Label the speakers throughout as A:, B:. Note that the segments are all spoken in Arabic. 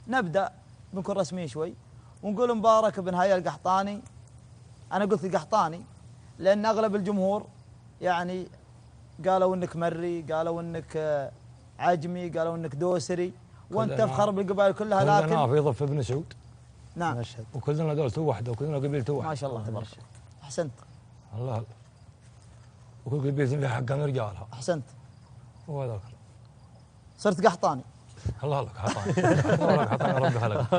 A: نبدأ بنكون رسميين شوي ونقول مبارك بن هيا القحطاني. أنا قلت القحطاني لأن أغلب الجمهور يعني قالوا إنك مري، قالوا إنك عجمي، قالوا إنك دوسري، وأنت تفخر بالقبائل كلها. لكن
B: كلنا في ضف ابن سعود.
A: نعم.
B: وكلنا دولة واحدة وكلنا قبيلة واحدة.
A: ما شاء الله تبارك الله. أحسنت.
B: الله. وكل قبيلة لها حق من رجالها.
A: أحسنت.
B: وهذاك.
A: صرت قحطاني.
B: الله لك قحطاني. الله لك قحطاني ربي خلقك.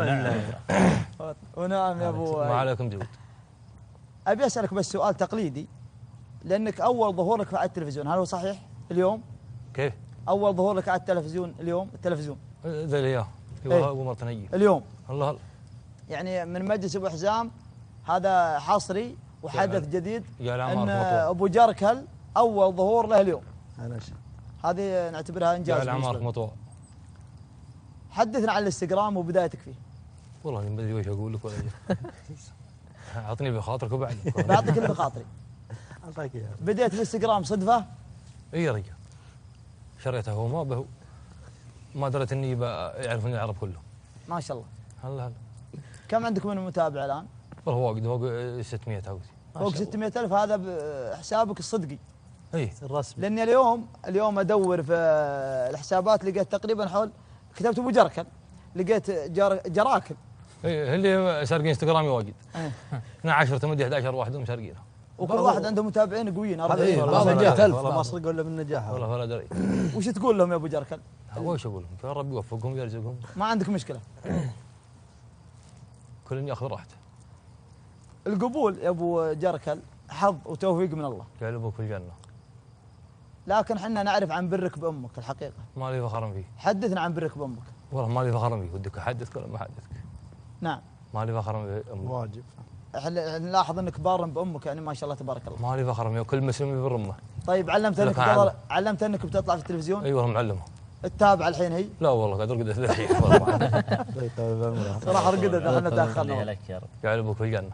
A: ونعم يا أبو.
B: ما عليكم جود.
A: أبي أسألك بس سؤال تقليدي، لأنك أول ظهور لك على التلفزيون، هل هو صحيح اليوم؟
B: كيف؟
A: أول ظهور لك على التلفزيون اليوم، التلفزيون.
B: ذا اليوم.
A: إيه؟
B: أبو مرتنية.
A: اليوم.
B: الله.
A: يعني من مجلس أبو حزام هذا حصري وحدث جديد أن أبو جركل أول ظهور له اليوم. هذه نعتبرها إنجاز.
B: جعل عمارك مطوع.
A: حدثنا عن الانستغرام وبدايتك فيه.
B: والله ما أدري وش أقول لك ولا أعطني بخاطرك وبعد.
A: بعطيك اللي بخاطري.
C: أعطيك إياه.
A: بديت الانستغرام صدفة؟
B: إي يا رجال. شريته هو ما به. ما دريت إني يعرفني العرب كله.
A: ما شاء الله.
B: هلا.
A: كم عندك من المتابع الآن؟
B: والله واجد فوق 600 عاوزي.
A: فوق 600,000 هذا بحسابك الصدقي.
B: اي
C: الرسمي.
A: لاني اليوم ادور في الحسابات لقيت تقريبا حول، كتبت ابو جركل لقيت جراكل.
B: اي اللي سارقين انستغرامي واجد. 12 8 11 واحد مسارقينه.
A: وكل واحد عنده متابعين قويين.
C: والله نجاح والله ما صدقوا الا من نجاحه.
B: والله ولا دري.
A: وش تقول لهم يا ابو جركل؟
B: وش اقول لهم؟ يا رب يوفقهم ويرزقهم.
A: ما عندك مشكله.
B: كل ياخذ راحته.
A: القبول يا ابو جركل حظ وتوفيق من الله.
B: جعل ابوك في الجنه.
A: لكن احنا نعرف عن برك بامك الحقيقه.
B: ما لي فخر فيه.
A: حدثنا عن برك بامك.
B: والله ما لي فخر فيه، ودك احدثك ولا ما احدثك؟
A: نعم.
B: ما لي فخر بامك.
C: واجب.
A: احنا نلاحظ انك بار بامك، يعني ما شاء الله تبارك الله.
B: ما لي فخر فيه، كل مسلم يبر امه.
A: طيب علمت انك بتطلع في التلفزيون؟
B: اي والله معلمه.
A: تتابع الحين هي؟
B: لا والله قاعد ارقد الحين.
A: راح ارقد احنا تاخرنا.
B: جعل ابوك في الجنه.